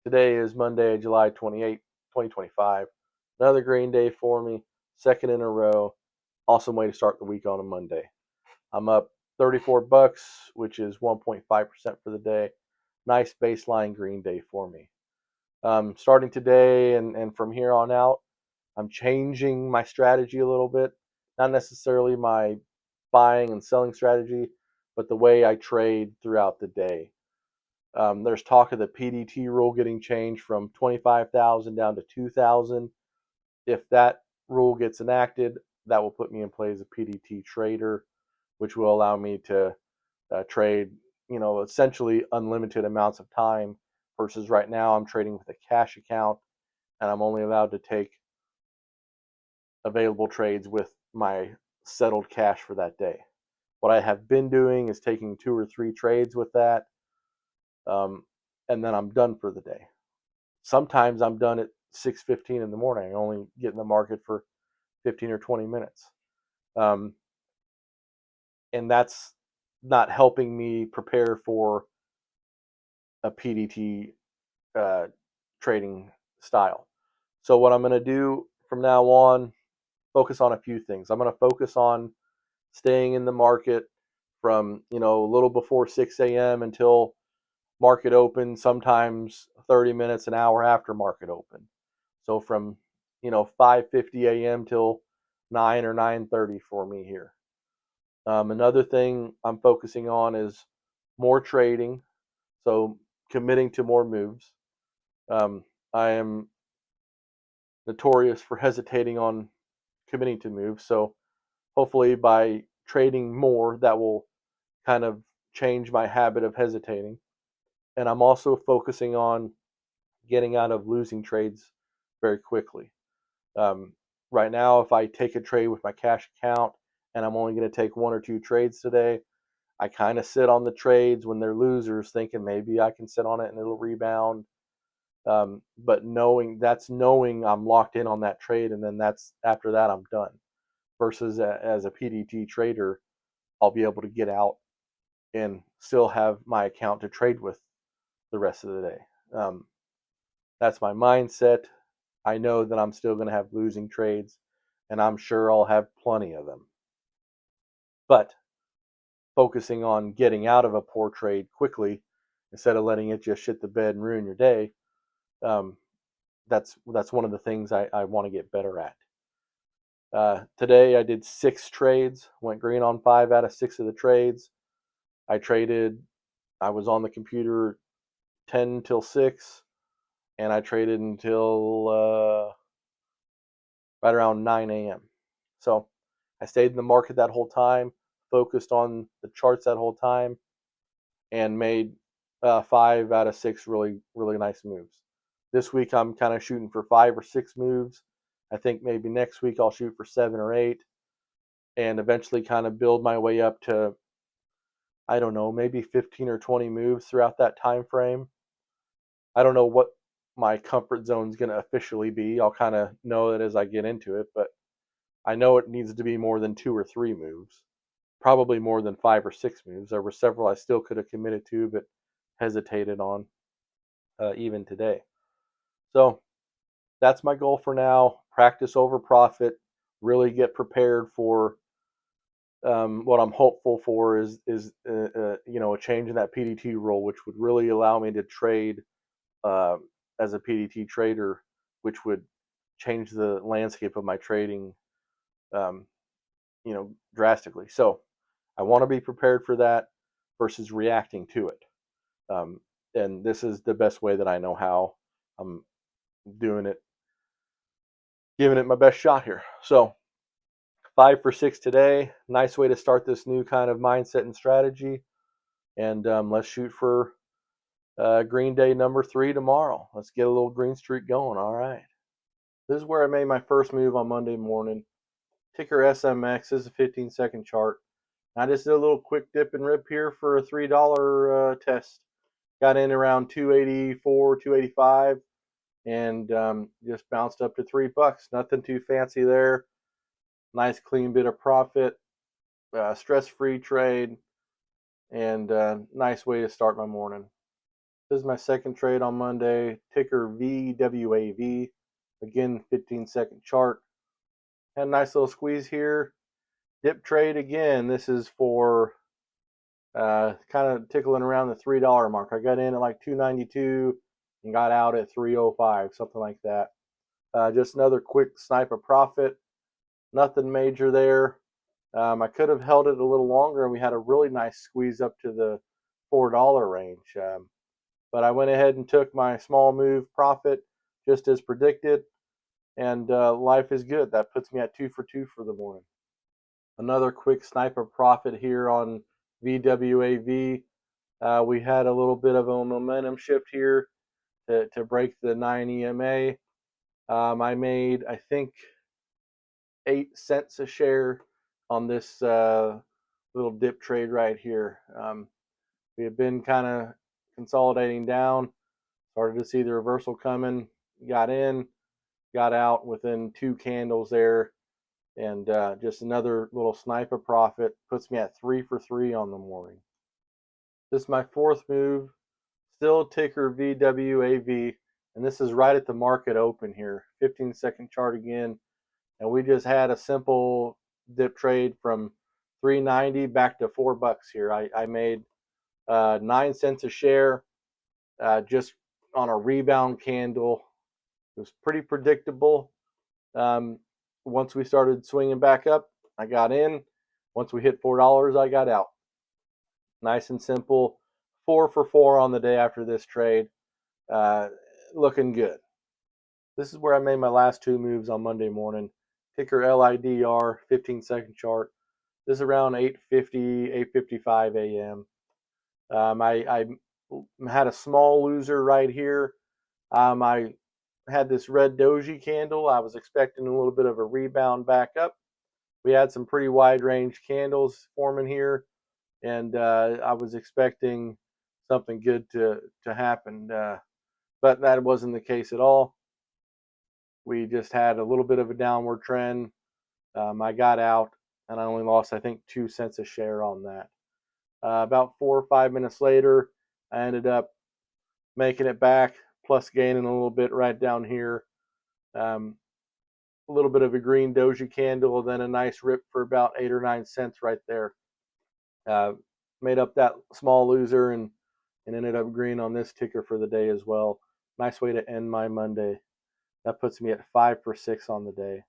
Today is Monday, July 28th, 2025. Another green day for me, second in a row. Awesome way to start the week on a Monday. I'm up 34 bucks, which is 1.5% for the day. Nice baseline green day for me. Starting today and from here on out, I'm changing my strategy a little bit. Not necessarily my buying and selling strategy, but the way I trade throughout the day. There's talk of the PDT rule getting changed from 25,000 down to 2,000. If that rule gets enacted, that will put me in play as a PDT trader, which will allow me to trade, essentially unlimited amounts of time. Versus right now, I'm trading with a cash account, and I'm only allowed to take available trades with my settled cash for that day. What I have been doing is taking 2 or 3 trades with that, um, and then I'm done for the day. Sometimes I'm done at 6:15 in the morning. I only get in the market for 15 or 20 minutes. Um, and that's not helping me prepare for a PDT uh, trading style. So what I'm going to do from now on, focus on a few things. I'm going to focus on staying in the market from, a little before 6 a.m. until market open, sometimes 30 minutes, an hour after market open. So from 5:50 a.m. till 9 or 9:30 for me here. Another thing I'm focusing on is more trading, so committing to more moves. I am notorious for hesitating on committing to moves, so hopefully by trading more, that will kind of change my habit of hesitating. And I'm also focusing on getting out of losing trades very quickly. Um, right now, if I take a trade with my cash account and I'm only going to take 1 or 2 trades today, I kind of sit on the trades when they're losers, thinking maybe I can sit on it and it'll rebound. But knowing I'm locked in on that trade, and then that's after that I'm done. Versus as a PDT trader, I'll be able to get out and still have my account to trade with the rest of the day. That's my mindset. I know that I'm still going to have losing trades, and I'm sure I'll have plenty of them. But focusing on getting out of a poor trade quickly instead of letting it just shit the bed and ruin your day, um, that's one of the things I want to get better at. Today I did 6 trades, went green on 5 out of 6 of the trades. I traded. I was on the computer 10 till 6, and I traded until right around 9 a.m. So I stayed in the market that whole time, focused on the charts that whole time, and made 5 out of 6 really, really nice moves. This week I'm kind of shooting for 5 or 6 moves. I think maybe next week I'll shoot for 7 or 8, and eventually kind of build my way up to, I don't know, maybe 15 or 20 moves throughout that time frame. I don't know what my comfort zone is going to officially be. I'll kind of know it as I get into it, but I know it needs to be more than 2 or 3 moves, probably more than 5 or 6 moves. There were several I still could have committed to, but hesitated on even today. So that's my goal for now. Practice over profit. Really get prepared for what I'm hopeful for is a change in that PDT rule, which would really allow me to trade uh, as a PDT trader, which would change the landscape of my trading, um, drastically. So I want to be prepared for that versus reacting to it. Um, and this is the best way that I know how. I'm doing it, giving it my best shot here. So 5 for 6 today. Nice way to start this new kind of mindset and strategy. And let's shoot for Green Day number 3 tomorrow. Let's get a little green streak going. All right. This is where I made my first move on Monday morning. Ticker SMX. This is a 15-second chart. I just did a little quick dip and rip here for a $3 test. Got in around 284, 285, and just bounced up to $3. Nothing too fancy there. Nice clean bit of profit, stress-free trade, and nice way to start my morning. This is my second trade on Monday. Ticker VWAV. Again, 15-second chart. Had a nice little squeeze here. Dip trade again. This is for kind of tickling around the $3 mark. I got in at like $2.92 and got out at $3.05, something like that. Just another quick snipe of profit. Nothing major there. I could have held it a little longer, and we had a really nice squeeze up to the $4 range. But I went ahead and took my small move profit just as predicted, and life is good. That puts me at 2 for 2 for the morning. Another quick sniper profit here on VWAV. We had a little bit of a momentum shift here to break the 9 EMA. I made, I think, 8 cents a share on this little dip trade right here. We had been kind of consolidating down, started to see the reversal coming, got in, got out within 2 candles there, and just another little sniper profit puts me at 3 for 3 on the morning. This is my fourth move, still ticker VWAV, and this is right at the market open here. 15-second chart again, and we just had a simple dip trade from $3.90 back to $4 here. I made 9 cents a share just on a rebound candle. It was pretty predictable. Once we started swinging back up, I got in. Once we hit $4, I got out. Nice and simple. 4 for 4 on the day after this trade. Looking good. This is where I made my last 2 moves on Monday morning. Ticker LIDR, 15-second chart. This is around 8:50, 8:55 a.m. I had a small loser right here. I had this red doji candle. I was expecting a little bit of a rebound back up. We had some pretty wide range candles forming here, and I was expecting something good to happen, but that wasn't the case at all. We just had a little bit of a downward trend. I got out, and I only lost, I think, 2 cents a share on that. About 4 or 5 minutes later, I ended up making it back, plus gaining a little bit right down here. A little bit of a green doji candle, then a nice rip for about 8 or 9 cents right there. Made up that small loser and ended up green on this ticker for the day as well. Nice way to end my Monday. That puts me at 5 for 6 on the day.